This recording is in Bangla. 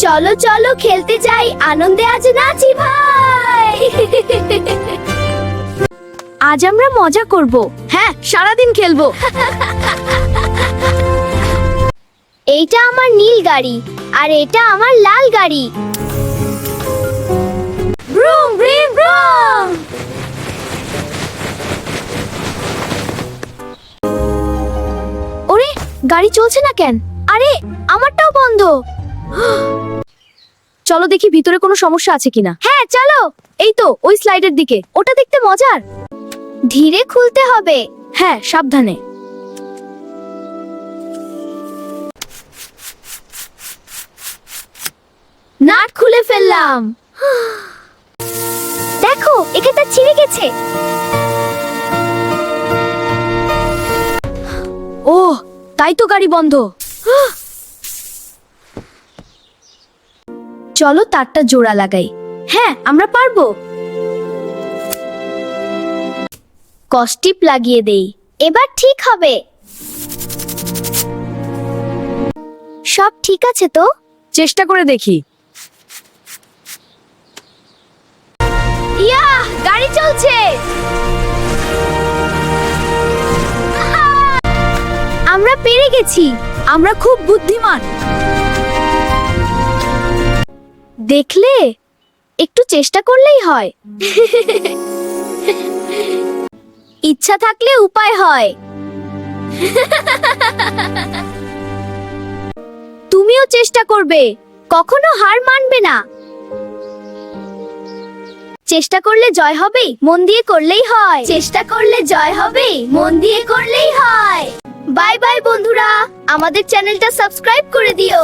চলো চলো খেলতে যাই, আনন্দে আজ নাচি ভাই। আজ আমরা মজা করব। হ্যাঁ, সারাদিন খেলবো। এইটা আমার নীল গাড়ি আর এটা আমার লাল গাড়ি। ব্রুম ব্রিম ব্রুম। ওরে, গাড়ি চলছে না কেন? আরে, আমারটাও বন্ধ। চলো দেখি ভিতরে কোনো সমস্যা আছে কিনা। হ্যাঁ চলো। এই তো ওই স্লাইডের দিকে, ওটা দেখতে মজার। ধীরে খুলতে হবে। হ্যাঁ, সাবধানে। নাট খুলে ফেললাম। দেখো, এখানটা ছিঁড়ে গেছে। ওহ, তাই তো গাড়ি বন্ধ। চলো তারটা জোড়া লাগাই। হ্যাঁ, আমরা পারবো। কস্টিপ লাগিয়ে দেই। এবার ঠিক হবে। সব ঠিক আছে তো? চেষ্টা করে দেখি। ইয়া, গাড়ি চলছে। আমরা পেরে গেছি। আমরা খুব বুদ্ধিমান। দেখলে, একটু চেষ্টা করলেই হয়। ইচ্ছা থাকলে উপায় হয়। তুমিও চেষ্টা করবে, কখনো হার মানবে না। চেষ্টা করলে জয় হবে, মন দিয়ে করলেই হয়। চেষ্টা করলে জয় হবে, মন দিয়ে করলেই হয়। বাই বাই বন্ধুরা, আমাদের চ্যানেলটা সাবস্ক্রাইব করে দিও।